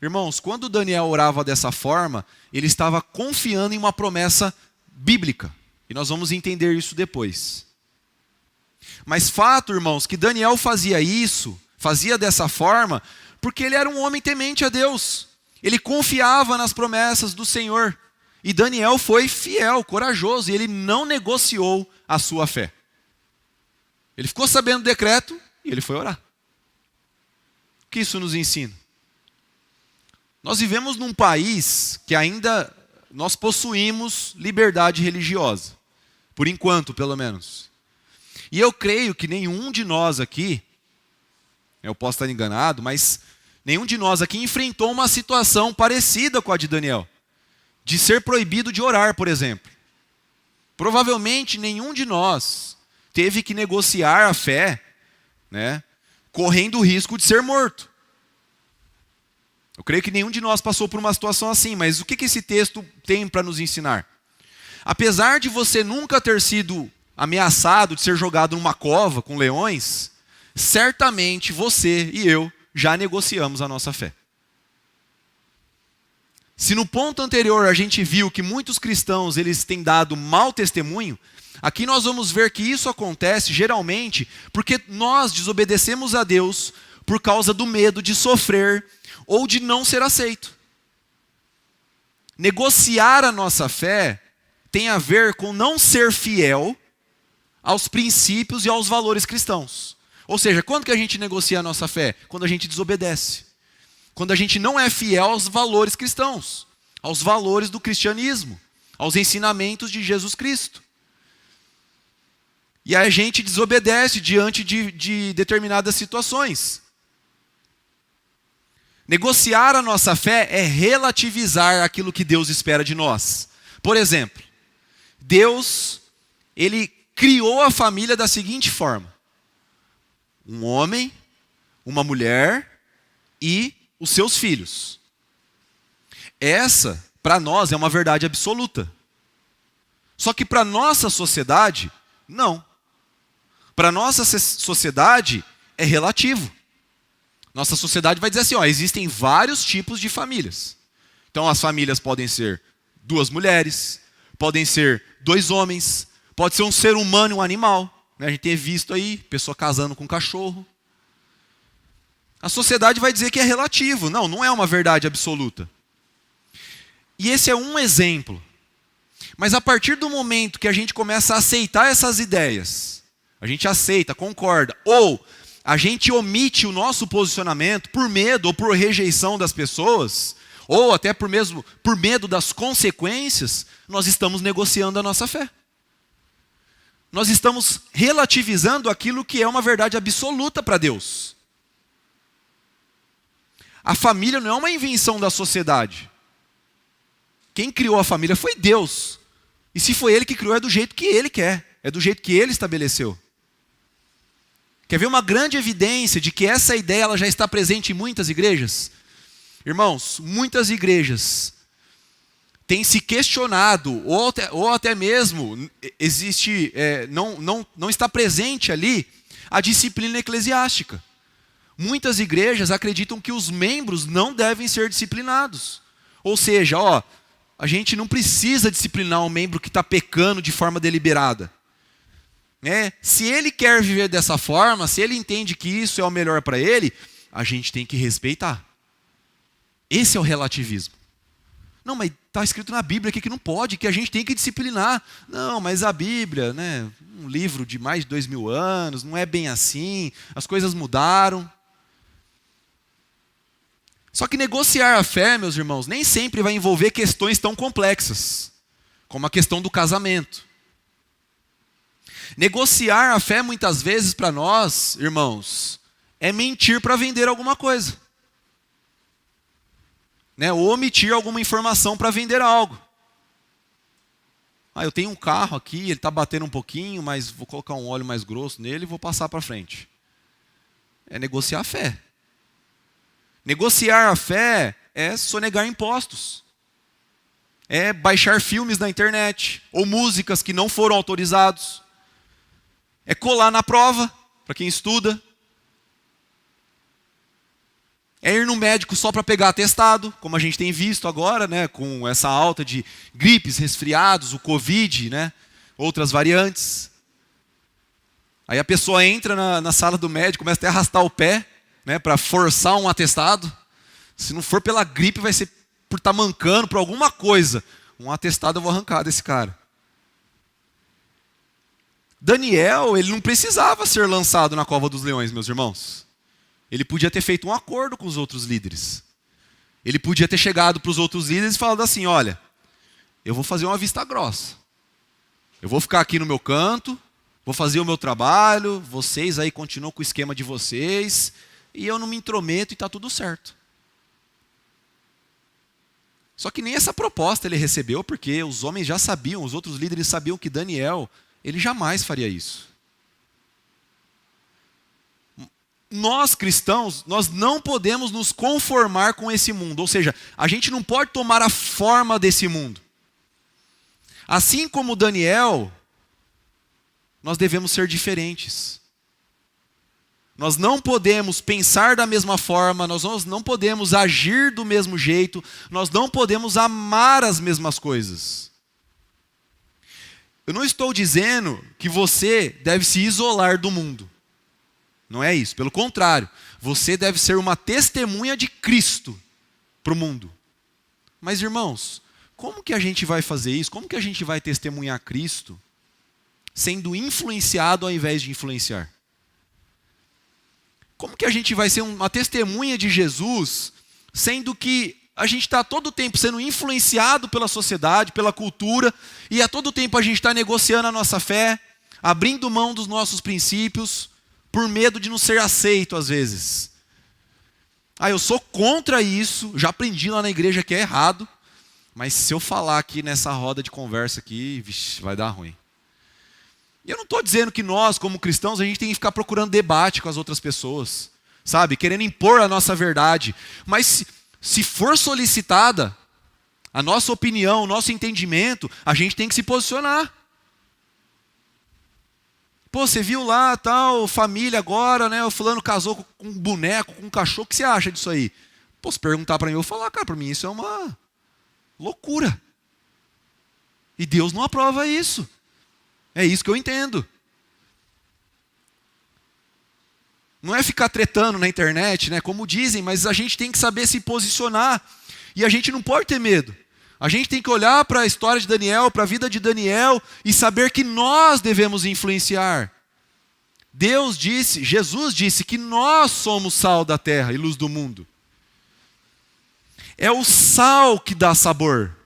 Irmãos, quando Daniel orava dessa forma, ele estava confiando em uma promessa bíblica. E nós vamos entender isso depois. Mas fato, irmãos, que Daniel fazia dessa forma, porque ele era um homem temente a Deus. Ele confiava nas promessas do Senhor. E Daniel foi fiel, corajoso, e ele não negociou a sua fé. Ele ficou sabendo do decreto e ele foi orar. O que isso nos ensina? Nós vivemos num país que ainda nós possuímos liberdade religiosa. Por enquanto, pelo menos. E eu creio que nenhum de nós aqui, eu posso estar enganado, mas nenhum de nós aqui enfrentou uma situação parecida com a de Daniel. De ser proibido de orar, por exemplo. Provavelmente nenhum de nós teve que negociar a fé, né, correndo o risco de ser morto. Eu creio que nenhum de nós passou por uma situação assim, mas o que esse texto tem para nos ensinar? Apesar de você nunca ter sido ameaçado de ser jogado numa cova com leões, certamente você e eu já negociamos a nossa fé. Se no ponto anterior a gente viu que muitos cristãos eles têm dado mau testemunho, aqui nós vamos ver que isso acontece geralmente porque nós desobedecemos a Deus por causa do medo de sofrer ou de não ser aceito. Negociar a nossa fé tem a ver com não ser fiel aos princípios e aos valores cristãos. Ou seja, quando que a gente negocia a nossa fé? Quando a gente desobedece. Quando a gente não é fiel aos valores cristãos, aos valores do cristianismo, aos ensinamentos de Jesus Cristo. E a gente desobedece diante de determinadas situações. Negociar a nossa fé é relativizar aquilo que Deus espera de nós. Por exemplo, Deus, Ele criou a família da seguinte forma: um homem, uma mulher e os seus filhos. Essa, para nós, é uma verdade absoluta. Só que para a nossa sociedade, não. Para a nossa sociedade, é relativo. Nossa sociedade vai dizer assim, existem vários tipos de famílias. Então as famílias podem ser 2 mulheres, podem ser 2 homens, pode ser um ser humano e um animal. A gente tem visto aí, pessoa casando com cachorro. A sociedade vai dizer que é relativo. Não é uma verdade absoluta. E esse é um exemplo. Mas a partir do momento que a gente começa a aceitar essas ideias, a gente aceita, concorda, ou a gente omite o nosso posicionamento por medo ou por rejeição das pessoas, ou até por medo das consequências, nós estamos negociando a nossa fé. Nós estamos relativizando aquilo que é uma verdade absoluta para Deus. A família não é uma invenção da sociedade. Quem criou a família foi Deus. E se foi Ele que criou, é do jeito que Ele quer. É do jeito que Ele estabeleceu. Quer ver uma grande evidência de que essa ideia ela já está presente em muitas igrejas? Irmãos, muitas igrejas têm se questionado, ou até mesmo existe, não está presente ali a disciplina eclesiástica. Muitas igrejas acreditam que os membros não devem ser disciplinados. Ou seja, a gente não precisa disciplinar um membro que está pecando de forma deliberada. Se ele quer viver dessa forma, se ele entende que isso é o melhor para ele, a gente tem que respeitar. Esse é o relativismo. Não, mas está escrito na Bíblia aqui que não pode, que a gente tem que disciplinar. Não, mas a Bíblia, um livro de mais de 2000 anos, não é bem assim, as coisas mudaram. Só que negociar a fé, meus irmãos, nem sempre vai envolver questões tão complexas, como a questão do casamento. Negociar a fé, muitas vezes, para nós, irmãos, é mentir para vender alguma coisa. Ou omitir alguma informação para vender algo. Eu tenho um carro aqui, ele está batendo um pouquinho, mas vou colocar um óleo mais grosso nele e vou passar para frente. É negociar a fé. Negociar a fé é sonegar impostos. É baixar filmes na internet, ou músicas que não foram autorizados. É colar na prova, para quem estuda. É ir no médico só para pegar atestado, como a gente tem visto agora, com essa alta de gripes, resfriados, o Covid, outras variantes. Aí a pessoa entra na sala do médico, começa até a arrastar o pé, para forçar um atestado. Se não for pela gripe, vai ser por estar mancando, por alguma coisa. Um atestado eu vou arrancar desse cara. Daniel, ele não precisava ser lançado na cova dos leões, meus irmãos. Ele podia ter feito um acordo com os outros líderes. Ele podia ter chegado para os outros líderes e falado assim, olha, eu vou fazer uma vista grossa. Eu vou ficar aqui no meu canto, vou fazer o meu trabalho, vocês aí continuam com o esquema de vocês, e eu não me intrometo e está tudo certo. Só que nem essa proposta ele recebeu, porque os homens já sabiam, os outros líderes sabiam que Daniel, ele jamais faria isso. Nós cristãos, nós não podemos nos conformar com esse mundo, ou seja, a gente não pode tomar a forma desse mundo. Assim como Daniel, nós devemos ser diferentes. Nós não podemos pensar da mesma forma, nós não podemos agir do mesmo jeito, nós não podemos amar as mesmas coisas. Eu não estou dizendo que você deve se isolar do mundo. Não é isso, pelo contrário, você deve ser uma testemunha de Cristo para o mundo. Mas irmãos, como que a gente vai fazer isso? Como que a gente vai testemunhar Cristo sendo influenciado ao invés de influenciar? Como que a gente vai ser uma testemunha de Jesus, sendo que a gente está todo o tempo sendo influenciado pela sociedade, pela cultura, e a todo tempo a gente está negociando a nossa fé, abrindo mão dos nossos princípios, por medo de não ser aceito às vezes. Eu sou contra isso, já aprendi lá na igreja que é errado, mas se eu falar aqui nessa roda de conversa aqui, vixe, vai dar ruim. E eu não estou dizendo que nós, como cristãos, a gente tem que ficar procurando debate com as outras pessoas, sabe? Querendo impor a nossa verdade. Mas se for solicitada a nossa opinião, o nosso entendimento, a gente tem que se posicionar. Pô, você viu lá, tal, família agora, né? O fulano casou com um boneco, com um cachorro, o que você acha disso aí? Pô, se perguntar para mim, eu vou falar, cara, para mim isso é uma loucura. E Deus não aprova isso. É isso que eu entendo. Não é ficar tretando na internet, né? Como dizem, mas a gente tem que saber se posicionar. E a gente não pode ter medo. A gente tem que olhar para a história de Daniel, para a vida de Daniel e saber que nós devemos influenciar. Deus disse, Jesus disse que nós somos sal da terra e luz do mundo. É o sal que dá sabor.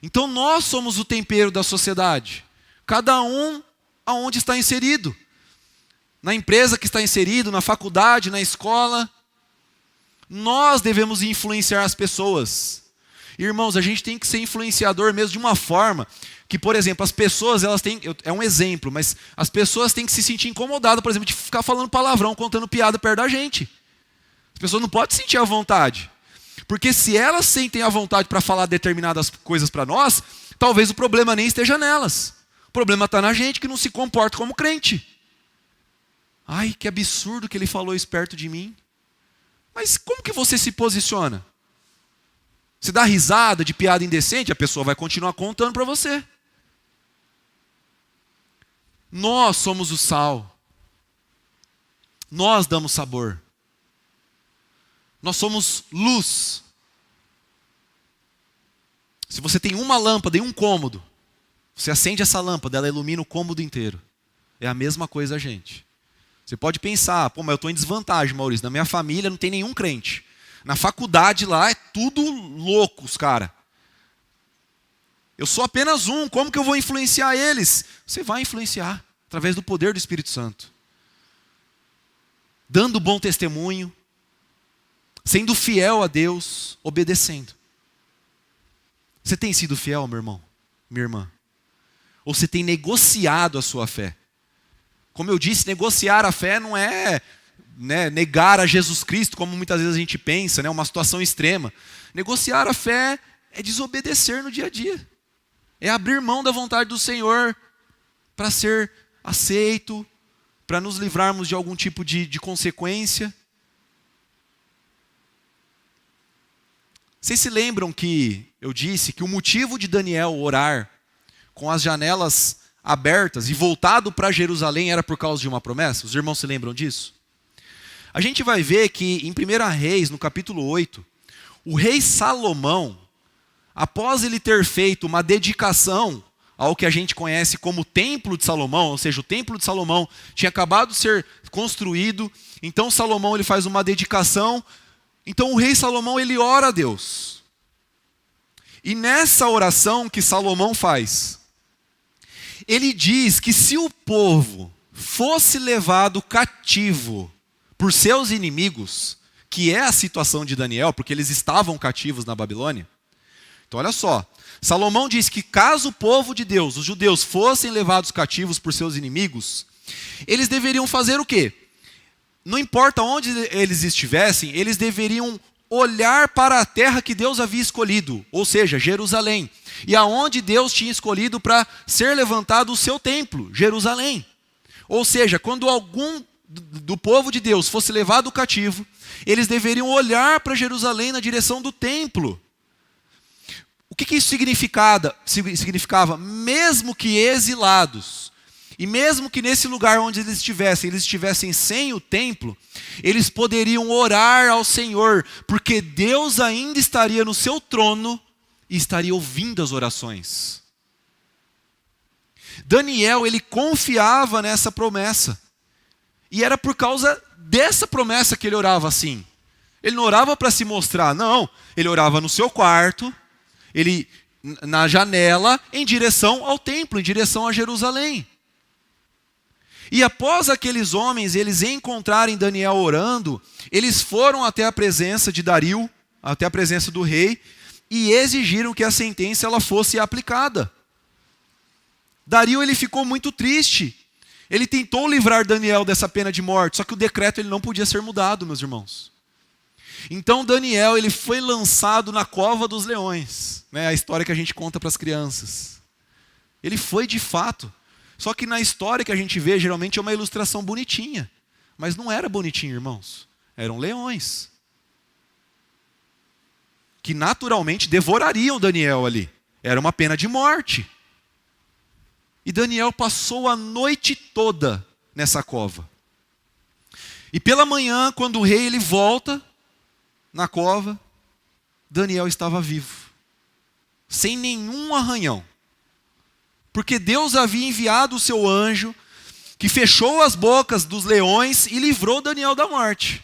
Então nós somos o tempero da sociedade. Cada um aonde está inserido. Na empresa que está inserido, na faculdade, na escola. Nós devemos influenciar as pessoas. Irmãos, a gente tem que ser influenciador mesmo de uma forma que, por exemplo, as pessoas, elas têm, é um exemplo, mas as pessoas têm que se sentir incomodadas, por exemplo, de ficar falando palavrão, contando piada perto da gente. As pessoas não podem sentir à vontade. Porque se elas sentem à vontade para falar determinadas coisas para nós, talvez o problema nem esteja nelas. O problema está na gente que não se comporta como crente. Ai, que absurdo que ele falou isso perto de mim. Mas como que você se posiciona? Você dá risada de piada indecente, a pessoa vai continuar contando para você. Nós somos o sal. Nós damos sabor. Nós somos luz. Se você tem uma lâmpada em um cômodo, você acende essa lâmpada, ela ilumina o cômodo inteiro. É a mesma coisa, gente. Você pode pensar, pô, mas eu estou em desvantagem, Maurício. Na minha família não tem nenhum crente. Na faculdade lá é tudo louco, os caras. Eu sou apenas um, como que eu vou influenciar eles? Você vai influenciar, através do poder do Espírito Santo. Dando bom testemunho, sendo fiel a Deus, obedecendo. Você tem sido fiel, meu irmão, minha irmã? Ou você tem negociado a sua fé? Como eu disse, negociar a fé não é negar a Jesus Cristo, como muitas vezes a gente pensa, uma situação extrema. Negociar a fé é desobedecer no dia a dia. É abrir mão da vontade do Senhor para ser aceito, para nos livrarmos de algum tipo de consequência. Vocês se lembram que eu disse que o motivo de Daniel orar com as janelas abertas e voltado para Jerusalém era por causa de uma promessa? Os irmãos se lembram disso? A gente vai ver que em 1 Reis, no capítulo 8, o rei Salomão, após ele ter feito uma dedicação ao que a gente conhece como Templo de Salomão, ou seja, o Templo de Salomão tinha acabado de ser construído, então Salomão ele faz uma dedicação, então o rei Salomão ele ora a Deus. E nessa oração que Salomão faz, ele diz que se o povo fosse levado cativo por seus inimigos, que é a situação de Daniel, porque eles estavam cativos na Babilônia. Então olha só, Salomão diz que caso o povo de Deus, os judeus, fossem levados cativos por seus inimigos, eles deveriam fazer o quê? Não importa onde eles estivessem, eles deveriam olhar para a terra que Deus havia escolhido, ou seja, Jerusalém. E aonde Deus tinha escolhido para ser levantado o seu templo, Jerusalém. Ou seja, quando algum do povo de Deus fosse levado cativo, eles deveriam olhar para Jerusalém na direção do templo. O que isso significava? Mesmo que exilados, e mesmo que nesse lugar onde eles estivessem sem o templo, eles poderiam orar ao Senhor, porque Deus ainda estaria no seu trono e estaria ouvindo as orações. Daniel, ele confiava nessa promessa. E era por causa dessa promessa que ele orava assim. Ele não orava para se mostrar, não. Ele orava no seu quarto, ele na janela, em direção ao templo, em direção a Jerusalém. E após aqueles homens, eles encontrarem Daniel orando, eles foram até a presença de Dario, até a presença do rei, e exigiram que a sentença ela fosse aplicada. Dario ele ficou muito triste. Ele tentou livrar Daniel dessa pena de morte, só que o decreto ele não podia ser mudado, meus irmãos. Então Daniel ele foi lançado na cova dos leões, né? A história que a gente conta para as crianças. Ele foi de fato. Só que na história que a gente vê, geralmente é uma ilustração bonitinha. Mas não era bonitinho, irmãos. Eram leões. Que naturalmente devorariam Daniel ali. Era uma pena de morte. E Daniel passou a noite toda nessa cova. E pela manhã, quando o rei ele volta na cova, Daniel estava vivo. Sem nenhum arranhão. Porque Deus havia enviado o seu anjo, que fechou as bocas dos leões e livrou Daniel da morte.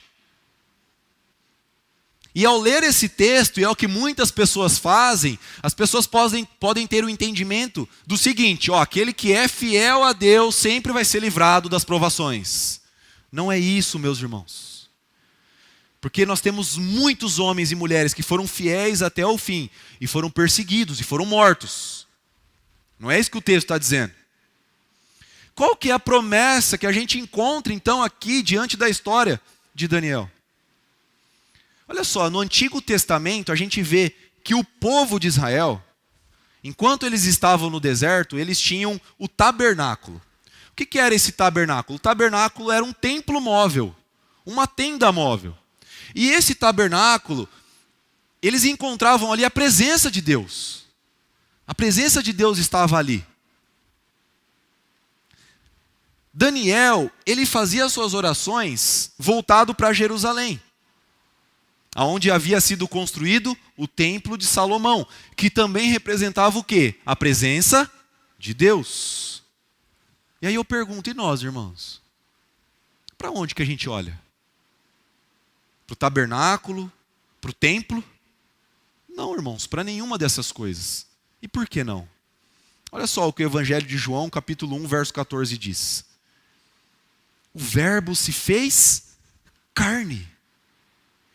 E ao ler esse texto, e é o que muitas pessoas fazem, as pessoas podem ter o entendimento do seguinte, aquele que é fiel a Deus sempre vai ser livrado das provações. Não é isso, meus irmãos. Porque nós temos muitos homens e mulheres que foram fiéis até o fim, e foram perseguidos, e foram mortos. Não é isso que o texto está dizendo. Qual que é a promessa que a gente encontra então aqui diante da história de Daniel? Olha só, no Antigo Testamento a gente vê que o povo de Israel, enquanto eles estavam no deserto, eles tinham o tabernáculo. O que era esse tabernáculo? O tabernáculo era um templo móvel, uma tenda móvel. E esse tabernáculo, eles encontravam ali a presença de Deus. A presença de Deus estava ali. Daniel, ele fazia suas orações voltado para Jerusalém, aonde havia sido construído o templo de Salomão, que também representava o quê? A presença de Deus. E aí eu pergunto, e nós, irmãos? Para onde que a gente olha? Para o tabernáculo? Para o templo? Não, irmãos, para nenhuma dessas coisas. E por que não? Olha só o que o Evangelho de João, capítulo 1, verso 14 diz. O verbo se fez carne.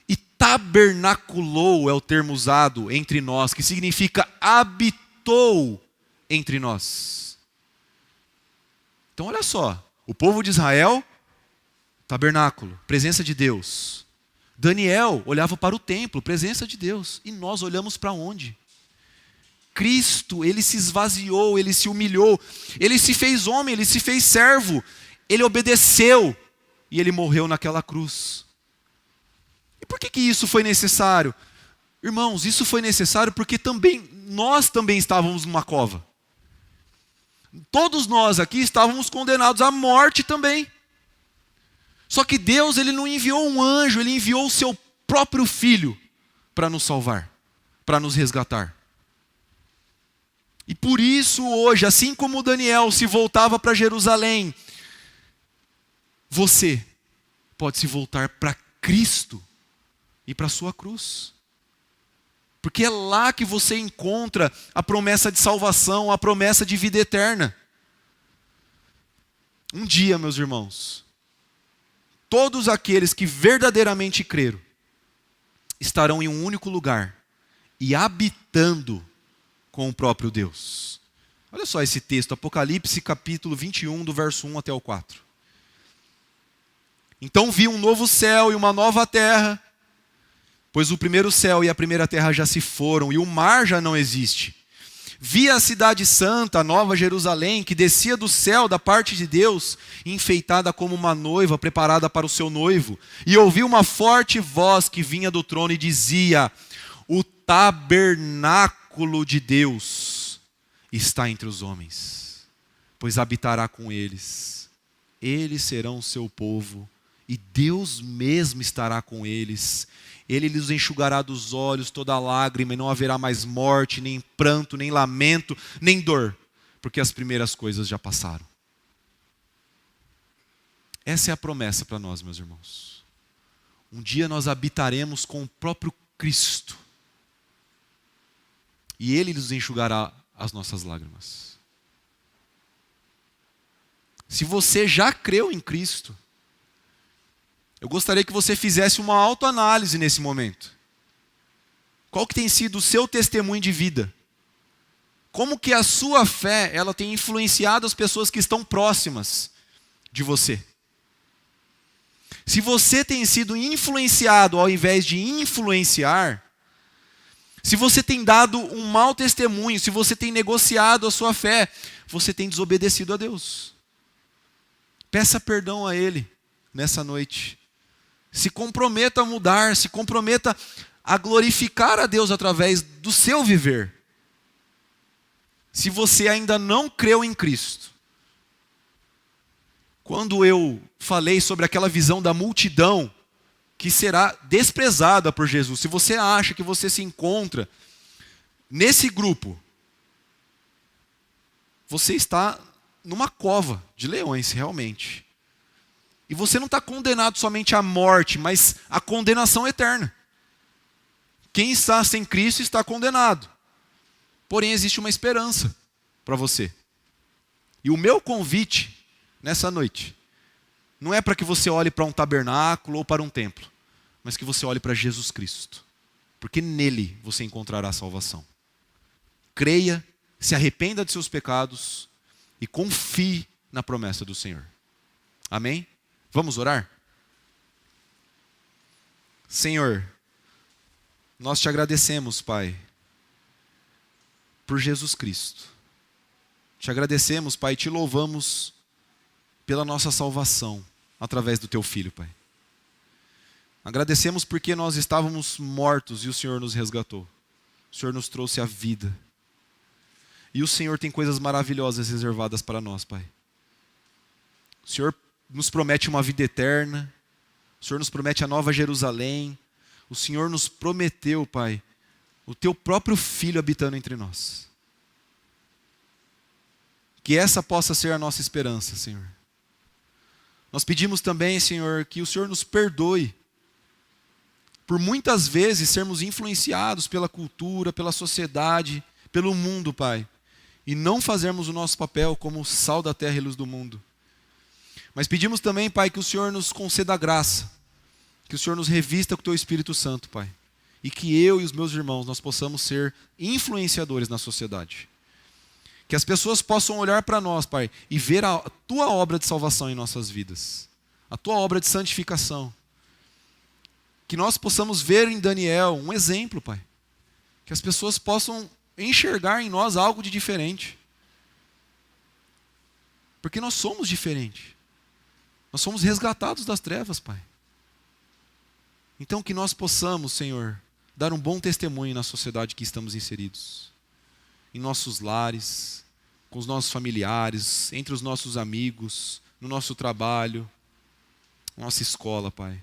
E tabernaculou é o termo usado entre nós, que significa habitou entre nós. Então olha só, o povo de Israel, tabernáculo, presença de Deus. Daniel olhava para o templo, presença de Deus. E nós olhamos para onde? Cristo, ele se esvaziou, ele se humilhou, ele se fez homem, ele se fez servo, ele obedeceu e ele morreu naquela cruz. E por que isso foi necessário? Irmãos, isso foi necessário porque nós também estávamos numa cova. Todos nós aqui estávamos condenados à morte também. Só que Deus, ele não enviou um anjo, ele enviou o seu próprio filho para nos salvar, para nos resgatar. E por isso hoje, assim como Daniel se voltava para Jerusalém, você pode se voltar para Cristo e para a sua cruz. Porque é lá que você encontra a promessa de salvação, a promessa de vida eterna. Um dia, meus irmãos, todos aqueles que verdadeiramente creram estarão em um único lugar e habitando com o próprio Deus. Olha só esse texto, Apocalipse capítulo 21, do verso 1 até o 4. Então vi um novo céu e uma nova terra, pois o primeiro céu e a primeira terra já se foram, e o mar já não existe. Vi a cidade santa, a nova Jerusalém, que descia do céu da parte de Deus, enfeitada como uma noiva preparada para o seu noivo. E ouvi uma forte voz que vinha do trono e dizia: o tabernáculo de Deus está entre os homens, pois habitará com eles. Eles serão o seu povo, e Deus mesmo estará com eles. Ele lhes enxugará dos olhos toda lágrima, e não haverá mais morte, nem pranto, nem lamento, nem dor, porque as primeiras coisas já passaram. Essa é a promessa para nós, meus irmãos. Um dia nós habitaremos com o próprio Cristo, e Ele nos enxugará as nossas lágrimas. Se você já creu em Cristo, eu gostaria que você fizesse uma autoanálise nesse momento. Qual que tem sido o seu testemunho de vida? Como que a sua fé, ela tem influenciado as pessoas que estão próximas de você? Se você tem sido influenciado ao invés de influenciar, se você tem dado um mau testemunho, se você tem negociado a sua fé, você tem desobedecido a Deus. Peça perdão a Ele nessa noite. Se comprometa a mudar, se comprometa a glorificar a Deus através do seu viver. Se você ainda não creu em Cristo, quando eu falei sobre aquela visão da multidão que será desprezada por Jesus, se você acha que você se encontra nesse grupo, você está numa cova de leões, realmente. E você não está condenado somente à morte, mas à condenação eterna. Quem está sem Cristo está condenado. Porém, existe uma esperança para você. E o meu convite nessa noite não é para que você olhe para um tabernáculo ou para um templo, mas que você olhe para Jesus Cristo. Porque nele você encontrará salvação. Creia, se arrependa de seus pecados e confie na promessa do Senhor. Amém? Vamos orar? Senhor, nós te agradecemos, Pai, por Jesus Cristo. Te agradecemos, Pai, e te louvamos pela nossa salvação através do Teu Filho, Pai. Agradecemos porque nós estávamos mortos e o Senhor nos resgatou. O Senhor nos trouxe a vida. E o Senhor tem coisas maravilhosas reservadas para nós, Pai. O Senhor nos promete uma vida eterna. O Senhor nos promete a nova Jerusalém. O Senhor nos prometeu, Pai, o Teu próprio Filho habitando entre nós. Que essa possa ser a nossa esperança, Senhor. Nós pedimos também, Senhor, que o Senhor nos perdoe por muitas vezes sermos influenciados pela cultura, pela sociedade, pelo mundo, Pai, e não fazermos o nosso papel como sal da terra e luz do mundo. Mas pedimos também, Pai, que o Senhor nos conceda a graça, que o Senhor nos revista com o Teu Espírito Santo, Pai, e que eu e os meus irmãos, nós possamos ser influenciadores na sociedade. Que as pessoas possam olhar para nós, Pai, e ver a Tua obra de salvação em nossas vidas, a Tua obra de santificação. Que nós possamos ver em Daniel um exemplo, Pai. Que as pessoas possam enxergar em nós algo de diferente. Porque nós somos diferentes. Nós somos resgatados das trevas, Pai. Então que nós possamos, Senhor, dar um bom testemunho na sociedade que estamos inseridos. Em nossos lares, com os nossos familiares, entre os nossos amigos, no nosso trabalho, nossa escola, Pai.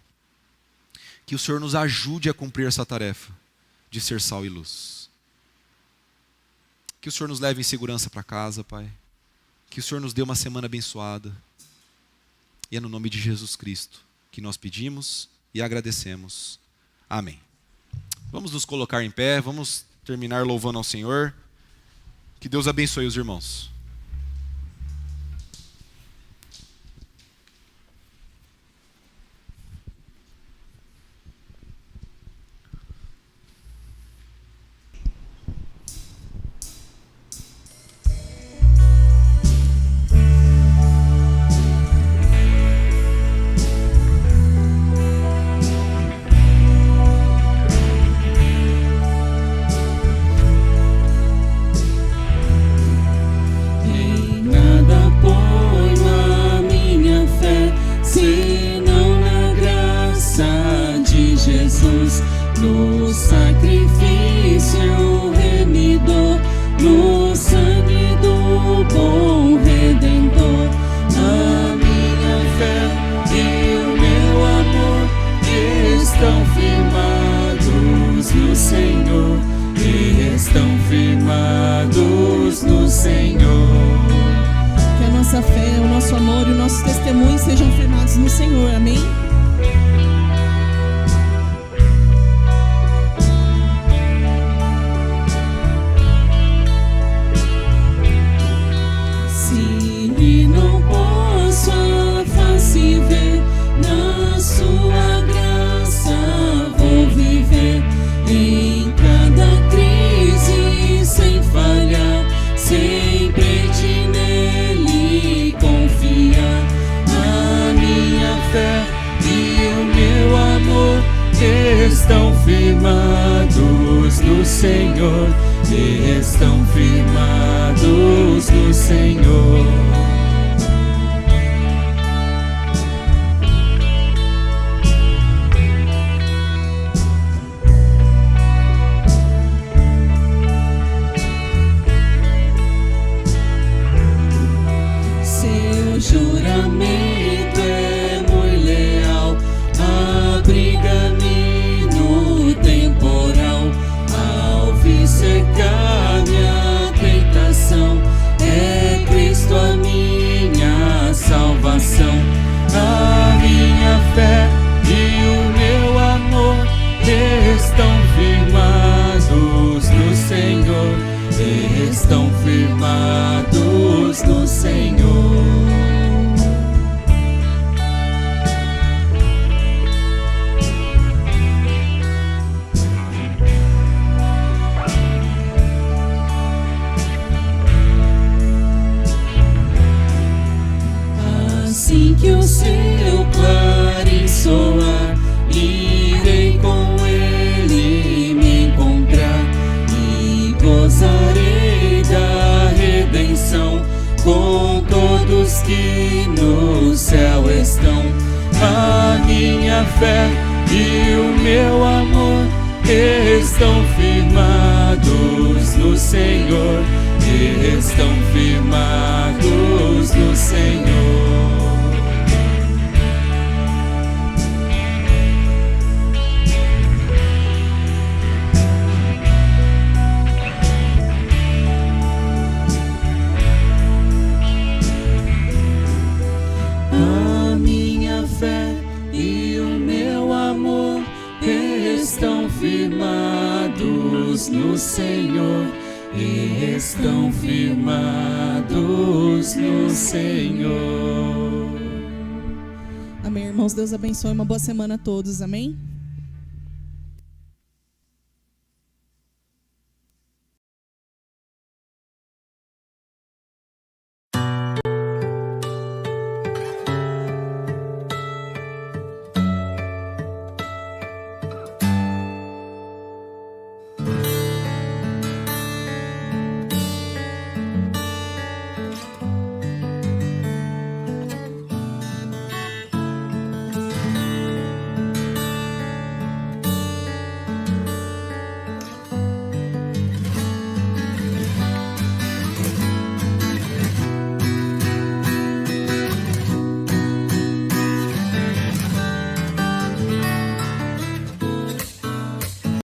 Que o Senhor nos ajude a cumprir essa tarefa de ser sal e luz. Que o Senhor nos leve em segurança para casa, Pai. Que o Senhor nos dê uma semana abençoada. E é no nome de Jesus Cristo que nós pedimos e agradecemos. Amém. Vamos nos colocar em pé, vamos terminar louvando ao Senhor. Que Deus abençoe os irmãos. No sacrifício remidor, no sangue do bom Redentor, a minha fé e o meu amor estão firmados no Senhor, estão firmados no Senhor. Que a nossa fé, o nosso amor e o nosso testemunho sejam firmados no Senhor, amém? Estão firmados no Senhor, estão firmados no Senhor. Seu juramento é muito leal, abriga-me no temporal, ao vir secar minha tentação, é Cristo a minha salvação. A minha fé e o meu amor estão firmados no Senhor, estão firmados no Senhor. Assim que o seu clarim soar, irei com ele me encontrar e gozarei da redenção com todos que no céu estão. A minha fé e o meu amor estão firmados no Senhor, estão firmados no Senhor. A minha fé e o meu amor estão firmados no Senhor, estão firmados no Senhor. Amém, irmãos. Deus abençoe. Uma boa semana a todos. Amém.